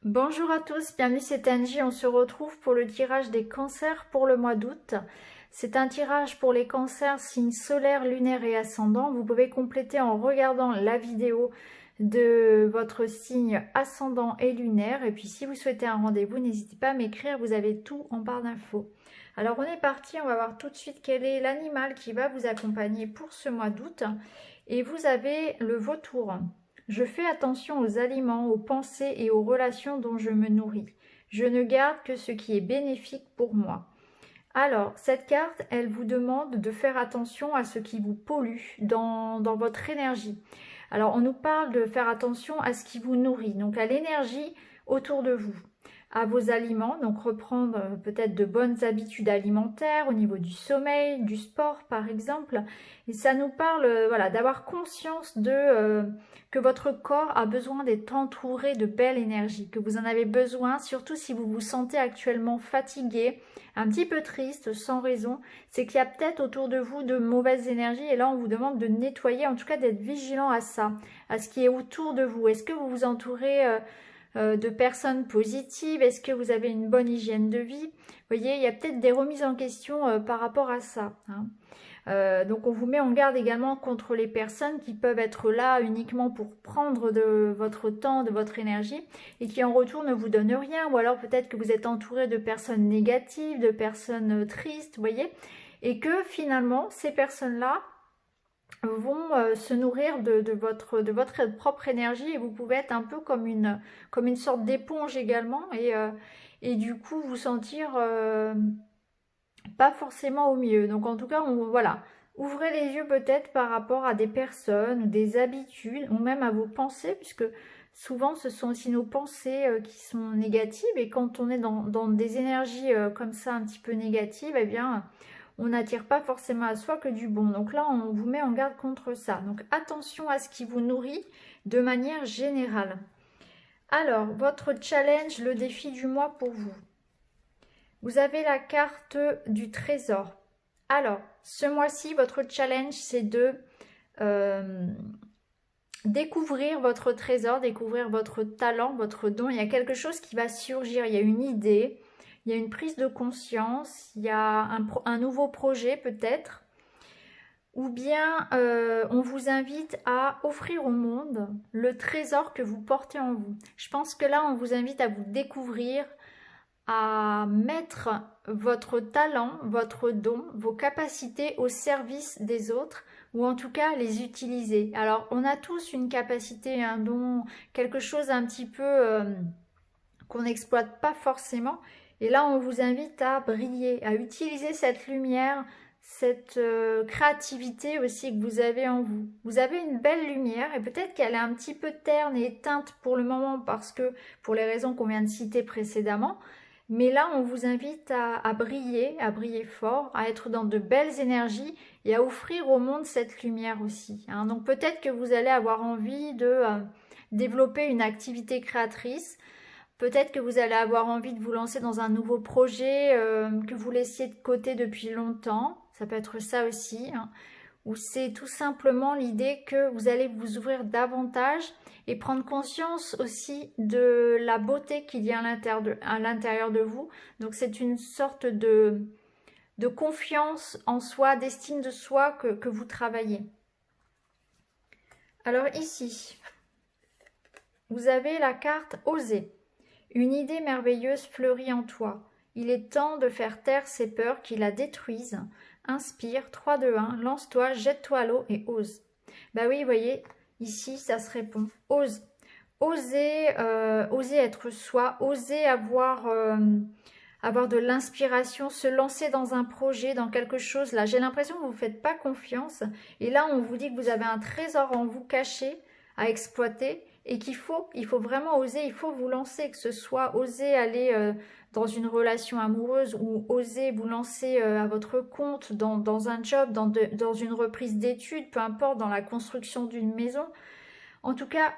Bonjour à tous, bienvenue, c'est Angie. On se retrouve pour le tirage des cancers pour le mois d'août. C'est un tirage pour les cancers, signes solaires, lunaires et ascendants. Vous pouvez compléter en regardant la vidéo de votre signe ascendant et lunaire. Et puis si vous souhaitez un rendez-vous, n'hésitez pas à m'écrire, vous avez tout en barre d'infos. Alors on est parti, on va voir tout de suite quel est l'animal qui va vous accompagner pour ce mois d'août. Et vous avez le vautour. Je fais attention aux aliments, aux pensées et aux relations dont je me nourris. Je ne garde que ce qui est bénéfique pour moi. Alors, cette carte, elle vous demande de faire attention à ce qui vous pollue dans votre énergie. Alors, on nous parle de faire attention à ce qui vous nourrit, donc à l'énergie autour de vous, à vos aliments, donc reprendre peut-être de bonnes habitudes alimentaires au niveau du sommeil, du sport par exemple. Et ça nous parle voilà, d'avoir conscience que votre corps a besoin d'être entouré de belle énergie, que vous en avez besoin, surtout si vous vous sentez actuellement fatigué, un petit peu triste, sans raison. C'est qu'il y a peut-être autour de vous de mauvaises énergies et là on vous demande de nettoyer, en tout cas d'être vigilant à ça, à ce qui est autour de vous. Est-ce que vous vous entourez de personnes positives? Est-ce que vous avez une bonne hygiène de vie? Vous voyez, il y a peut-être des remises en question par rapport à ça, hein. Donc on vous met en garde également contre les personnes qui peuvent être là uniquement pour prendre de votre temps, de votre énergie et qui en retour ne vous donnent rien, ou alors peut-être que vous êtes entouré de personnes négatives, de personnes tristes, vous voyez, et que finalement ces personnes-là vont se nourrir de votre propre énergie et vous pouvez être un peu comme une sorte d'éponge également et du coup vous sentir pas forcément au mieux. Donc en tout cas, voilà, ouvrez les yeux peut-être par rapport à des personnes ou des habitudes ou même à vos pensées, puisque souvent ce sont aussi nos pensées qui sont négatives et quand on est dans des énergies comme ça un petit peu négatives, eh bien on n'attire pas forcément à soi que du bon. Donc là, on vous met en garde contre ça. Donc attention à ce qui vous nourrit de manière générale. Alors, votre challenge, le défi du mois pour vous. Vous avez la carte du trésor. Alors, ce mois-ci, votre challenge, c'est de découvrir votre trésor, découvrir votre talent, votre don. Il y a quelque chose qui va surgir, il y a une idée, il y a une prise de conscience, il y a un nouveau projet peut-être. Ou bien on vous invite à offrir au monde le trésor que vous portez en vous. Je pense que là, on vous invite à vous découvrir, à mettre votre talent, votre don, vos capacités au service des autres ou en tout cas les utiliser. Alors on a tous une capacité, un don, quelque chose un petit peu qu'on n'exploite pas forcément et là on vous invite à briller, à utiliser cette lumière, cette créativité aussi que vous avez en vous. Vous avez une belle lumière et peut-être qu'elle est un petit peu terne et éteinte pour le moment parce que pour les raisons qu'on vient de citer précédemment. Mais là, on vous invite à briller fort, à être dans de belles énergies et à offrir au monde cette lumière aussi, hein. Donc peut-être que vous allez avoir envie de développer une activité créatrice. Peut-être que vous allez avoir envie de vous lancer dans un nouveau projet que vous laissiez de côté depuis longtemps. Ça peut être ça aussi, hein. Ou c'est tout simplement l'idée que vous allez vous ouvrir davantage et prendre conscience aussi de la beauté qu'il y a à l'intérieur de vous. Donc c'est une sorte de confiance en soi, d'estime de soi que vous travaillez. Alors ici, vous avez la carte Oser. Une idée merveilleuse fleurit en toi. Il est temps de faire taire ces peurs qui la détruisent. Inspire, 3, 2, 1, lance-toi, jette-toi à l'eau et ose. Bah oui, vous voyez, ici, ça se répond. Ose. Oser, oser être soi, oser avoir de l'inspiration, se lancer dans un projet, dans quelque chose. Là, j'ai l'impression que vous ne faites pas confiance. Et là, on vous dit que vous avez un trésor en vous caché à exploiter et il faut vraiment oser, il faut vous lancer, que ce soit oser aller dans une relation amoureuse ou oser vous lancer à votre compte dans un job, dans une reprise d'études, peu importe, dans la construction d'une maison. En tout cas,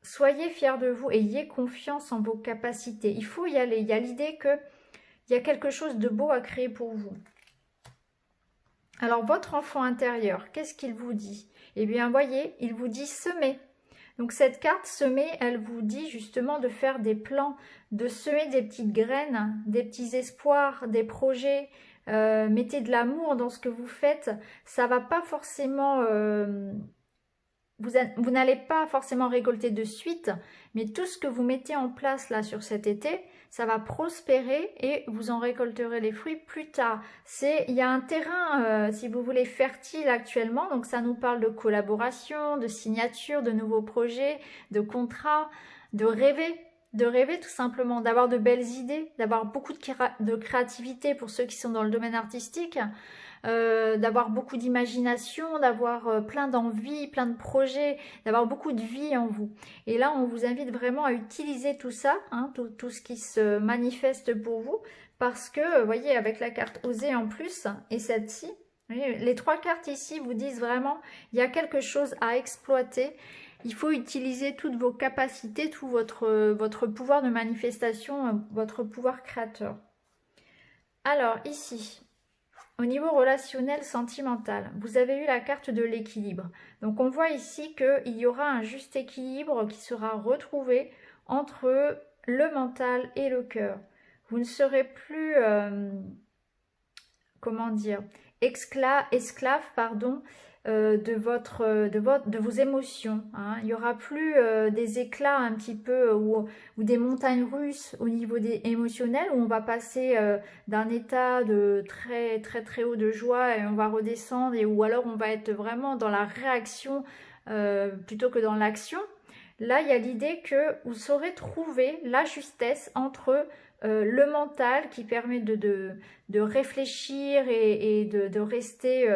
soyez fiers de vous et ayez confiance en vos capacités. Il faut y aller. Il y a l'idée qu'il y a quelque chose de beau à créer pour vous. Alors, votre enfant intérieur, qu'est-ce qu'il vous dit? Eh bien, voyez, il vous dit semer. Donc cette carte semer, elle vous dit justement de faire des plans, de semer des petites graines, des petits espoirs, des projets. Mettez de l'amour dans ce que vous faites. Ça va pas forcément... vous n'allez pas forcément récolter de suite, mais tout ce que vous mettez en place là sur cet été, ça va prospérer et vous en récolterez les fruits plus tard. Il y a un terrain, si vous voulez, fertile actuellement, donc ça nous parle de collaboration, de signature, de nouveaux projets, de contrats, de rêver tout simplement, d'avoir de belles idées, d'avoir beaucoup de créativité pour ceux qui sont dans le domaine artistique, d'avoir beaucoup d'imagination, d'avoir plein d'envies, plein de projets, d'avoir beaucoup de vie en vous. Et là, on vous invite vraiment à utiliser tout ça, hein, tout ce qui se manifeste pour vous, parce que, vous voyez, avec la carte Oser en plus, et celle-ci, les 3 cartes ici vous disent vraiment, il y a quelque chose à exploiter. Il faut utiliser toutes vos capacités, tout votre pouvoir de manifestation, votre pouvoir créateur. Alors, ici, au niveau relationnel, sentimental, vous avez eu la carte de l'équilibre. Donc on voit ici qu'il y aura un juste équilibre qui sera retrouvé entre le mental et le cœur. Vous ne serez plus, comment dire, esclave, pardon, de vos émotions. Hein. Il n'y aura plus des éclats un petit peu ou des montagnes russes au niveau émotionnel où on va passer d'un état de très haut de joie et on va redescendre ou alors on va être vraiment dans la réaction plutôt que dans l'action. Là, il y a l'idée que vous saurez trouver la justesse entre le mental qui permet de réfléchir et de rester...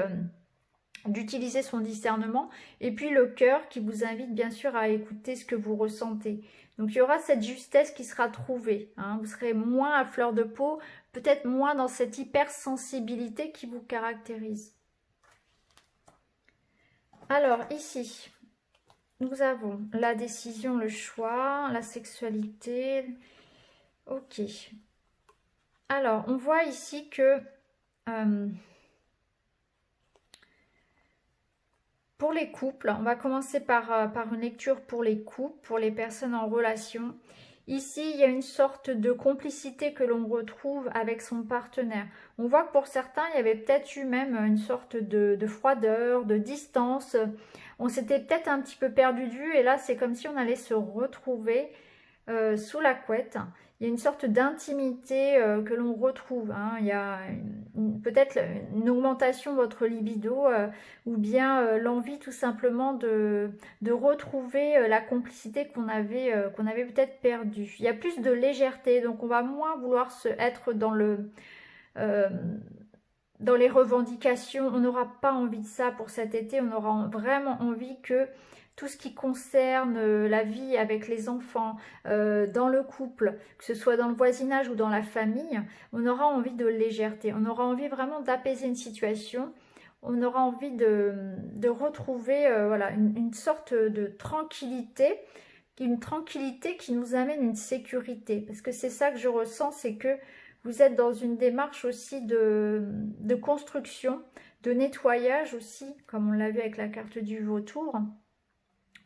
d'utiliser son discernement, et puis le cœur qui vous invite bien sûr à écouter ce que vous ressentez. Donc il y aura cette justesse qui sera trouvée, hein. Vous serez moins à fleur de peau, peut-être moins dans cette hypersensibilité qui vous caractérise. Alors ici, nous avons la décision, le choix, la sexualité. Ok. Alors, on voit ici que... pour les couples, on va commencer par une lecture pour les couples, pour les personnes en relation. Ici, il y a une sorte de complicité que l'on retrouve avec son partenaire. On voit que pour certains, il y avait peut-être eu même une sorte de froideur, de distance. On s'était peut-être un petit peu perdu de vue et là, c'est comme si on allait se retrouver sous la couette. Il y a une sorte d'intimité que l'on retrouve. Hein. Il y a peut-être une augmentation de votre libido ou bien l'envie tout simplement de retrouver la complicité qu'on avait peut-être perdue. Il y a plus de légèreté, donc on va moins vouloir être dans les revendications. On n'aura pas envie de ça pour cet été. On aura vraiment envie que tout ce qui concerne la vie avec les enfants, dans le couple, que ce soit dans le voisinage ou dans la famille, on aura envie de légèreté. On aura envie vraiment d'apaiser une situation. On aura envie de retrouver voilà, une sorte de tranquillité, une tranquillité qui nous amène une sécurité. Parce que c'est ça que je ressens, c'est que vous êtes dans une démarche aussi de construction, de nettoyage aussi, comme on l'a vu avec la carte du vautour,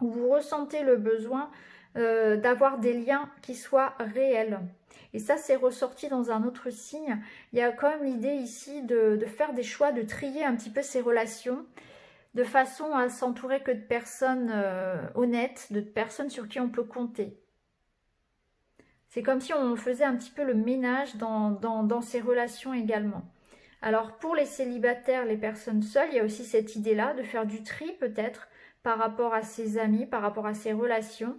où vous ressentez le besoin d'avoir des liens qui soient réels. Et ça, c'est ressorti dans un autre signe. Il y a quand même l'idée ici de faire des choix, de trier un petit peu ces relations, de façon à s'entourer que de personnes honnêtes, de personnes sur qui on peut compter. C'est comme si on faisait un petit peu le ménage dans ces relations également. Alors pour les célibataires, les personnes seules, il y a aussi cette idée-là de faire du tri peut-être par rapport à ses amis, par rapport à ses relations.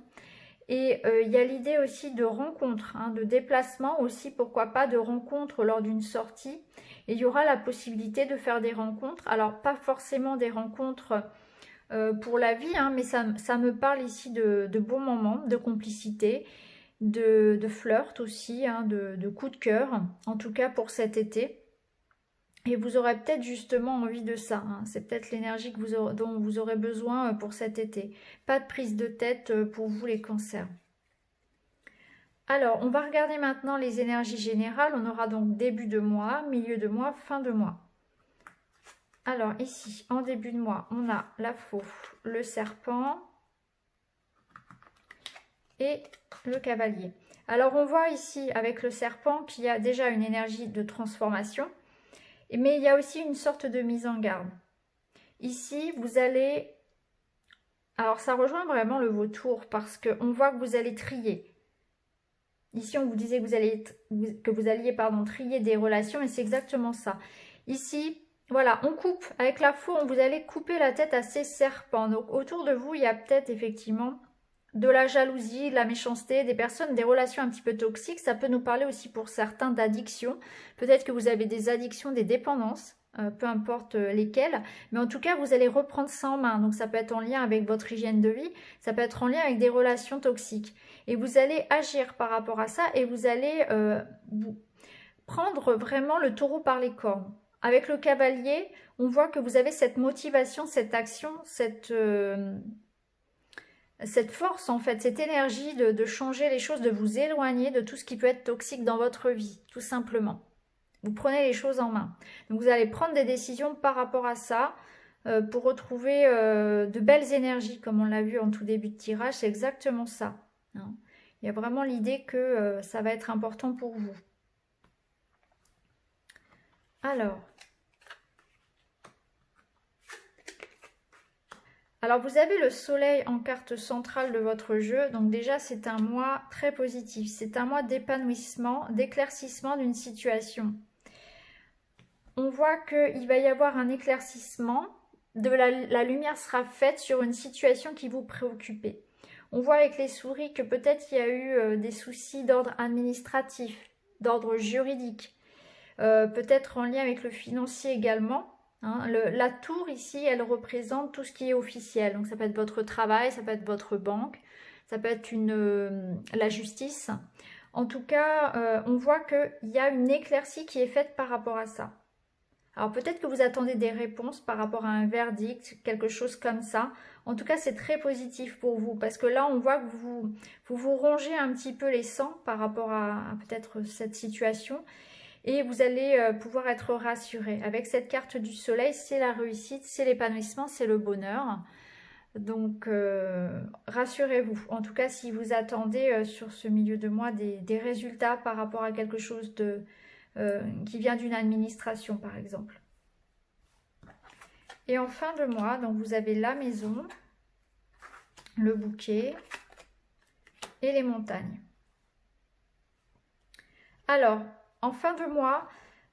Et il y a l'idée aussi de rencontres, hein, de déplacement aussi, pourquoi pas de rencontres lors d'une sortie. Et il y aura la possibilité de faire des rencontres. Alors pas forcément des rencontres pour la vie, hein, mais ça me parle ici de bons moments, de complicité, de flirt aussi, hein, de coup de cœur, en tout cas pour cet été. Et vous aurez peut-être justement envie de ça. Hein. C'est peut-être l'énergie dont vous aurez besoin pour cet été. Pas de prise de tête pour vous les cancers. Alors, on va regarder maintenant les énergies générales. On aura donc début de mois, milieu de mois, fin de mois. Alors ici, en début de mois, on a la fauve, le serpent, et le cavalier. Alors on voit ici avec le serpent qu'il y a déjà une énergie de transformation, mais il y a aussi une sorte de mise en garde. Ici, vous allez... Alors ça rejoint vraiment le vautour parce qu'on voit que vous allez trier. Ici, on vous disait que vous alliez trier des relations et c'est exactement ça. Ici, voilà, on coupe. Avec la faux, vous allez couper la tête à ces serpents. Donc autour de vous, il y a peut-être effectivement de la jalousie, de la méchanceté, des personnes, des relations un petit peu toxiques. Ça peut nous parler aussi pour certains d'addiction. Peut-être que vous avez des addictions, des dépendances, peu importe lesquelles. Mais en tout cas, vous allez reprendre ça en main. Donc ça peut être en lien avec votre hygiène de vie, ça peut être en lien avec des relations toxiques. Et vous allez agir par rapport à ça et vous allez prendre vraiment le taureau par les cornes. Avec le cavalier, on voit que vous avez cette motivation, cette action, cette force en fait, cette énergie de changer les choses, de vous éloigner de tout ce qui peut être toxique dans votre vie, tout simplement. Vous prenez les choses en main. Donc vous allez prendre des décisions par rapport à ça pour retrouver de belles énergies, comme on l'a vu en tout début de tirage, c'est exactement ça. Hein. Il y a vraiment l'idée que ça va être important pour vous. Alors vous avez le soleil en carte centrale de votre jeu, donc déjà c'est un mois très positif, c'est un mois d'épanouissement, d'éclaircissement d'une situation. On voit qu'il va y avoir un éclaircissement, la lumière sera faite sur une situation qui vous préoccupait. On voit avec les souris que peut-être il y a eu des soucis d'ordre administratif, d'ordre juridique, peut-être en lien avec le financier également. Hein. La tour ici, elle représente tout ce qui est officiel. Donc ça peut être votre travail, ça peut être votre banque, ça peut être la justice. En tout cas, on voit qu'il y a une éclaircie qui est faite par rapport à ça. Alors peut-être que vous attendez des réponses par rapport à un verdict, quelque chose comme ça. En tout cas, c'est très positif pour vous parce que là, on voit que vous rongez un petit peu les sangs par rapport à peut-être cette situation et vous allez pouvoir être rassuré. Avec cette carte du soleil, c'est la réussite, c'est l'épanouissement, c'est le bonheur. Donc, rassurez-vous. En tout cas, si vous attendez sur ce milieu de mois des résultats par rapport à quelque chose qui vient d'une administration, par exemple. Et en fin de mois, donc vous avez la maison, le bouquet et les montagnes. Alors, en fin de mois,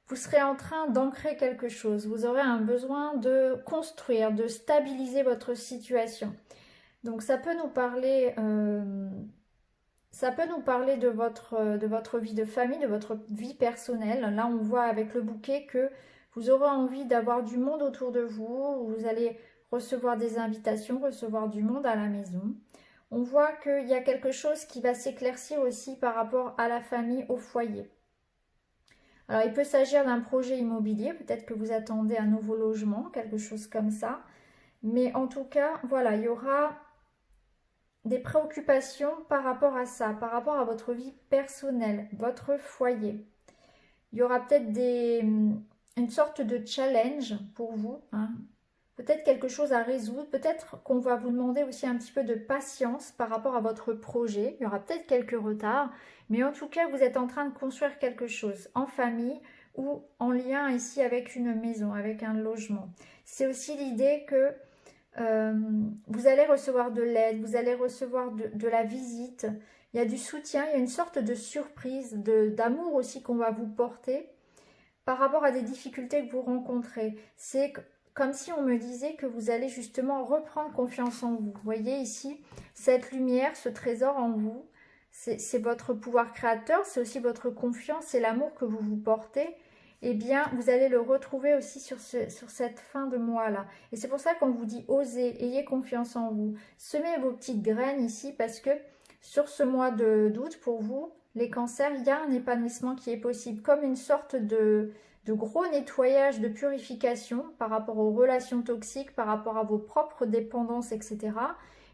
vous serez en train d'ancrer quelque chose. Vous aurez un besoin de construire, de stabiliser votre situation. Donc ça peut nous parler, de votre vie de famille, de votre vie personnelle. Là, on voit avec le bouquet que vous aurez envie d'avoir du monde autour de vous. Vous allez recevoir des invitations, recevoir du monde à la maison. On voit qu'il y a quelque chose qui va s'éclaircir aussi par rapport à la famille, au foyer. Alors, il peut s'agir d'un projet immobilier. Peut-être que vous attendez un nouveau logement, quelque chose comme ça. Mais en tout cas, voilà, il y aura des préoccupations par rapport à ça, par rapport à votre vie personnelle, votre foyer. Il y aura peut-être une sorte de challenge pour vous, hein. Peut-être quelque chose à résoudre, peut-être qu'on va vous demander aussi un petit peu de patience par rapport à votre projet. Il y aura peut-être quelques retards, mais en tout cas, vous êtes en train de construire quelque chose en famille ou en lien ici avec une maison, avec un logement. C'est aussi l'idée que vous allez recevoir de l'aide, vous allez recevoir de la visite, il y a du soutien, il y a une sorte de surprise, d'amour aussi qu'on va vous porter par rapport à des difficultés que vous rencontrez. C'est comme si on me disait que vous allez justement reprendre confiance en vous. Vous voyez ici, cette lumière, ce trésor en vous, c'est votre pouvoir créateur, c'est aussi votre confiance et l'amour que vous vous portez. Eh bien, vous allez le retrouver aussi sur cette fin de mois-là. Et c'est pour ça qu'on vous dit osez, ayez confiance en vous. Semez vos petites graines ici parce que sur ce mois d'août, pour vous, les cancers, il y a un épanouissement qui est possible, comme une sorte de gros nettoyage, de purification par rapport aux relations toxiques, par rapport à vos propres dépendances, etc.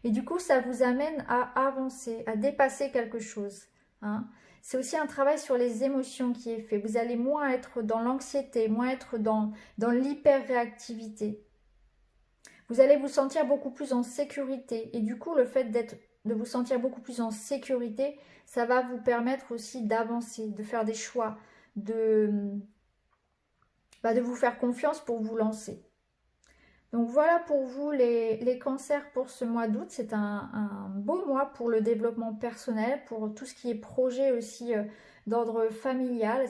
Et du coup, ça vous amène à avancer, à dépasser quelque chose, hein. C'est aussi un travail sur les émotions qui est fait. Vous allez moins être dans l'anxiété, moins être dans l'hyper-réactivité. Vous allez vous sentir beaucoup plus en sécurité. Et du coup, le fait de vous sentir beaucoup plus en sécurité. Ça va vous permettre aussi d'avancer, de faire des choix, de vous faire confiance pour vous lancer. Donc voilà pour vous les cancers pour ce mois d'août. C'est un beau mois pour le développement personnel, pour tout ce qui est projet aussi d'ordre familial,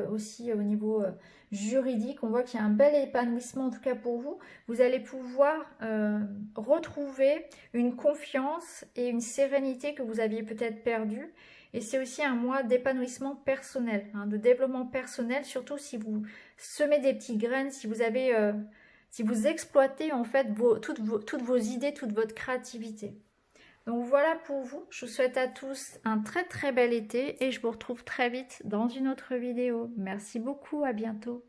aussi au niveau juridique. On voit qu'il y a un bel épanouissement en tout cas pour vous. Vous allez pouvoir retrouver une confiance et une sérénité que vous aviez peut-être perdue. Et c'est aussi un mois d'épanouissement personnel, de développement personnel, surtout si vous semez des petites graines, si vous avez... si vous exploitez en fait toutes vos idées, toute votre créativité. Donc voilà pour vous, je vous souhaite à tous un très très bel été et je vous retrouve très vite dans une autre vidéo. Merci beaucoup, à bientôt.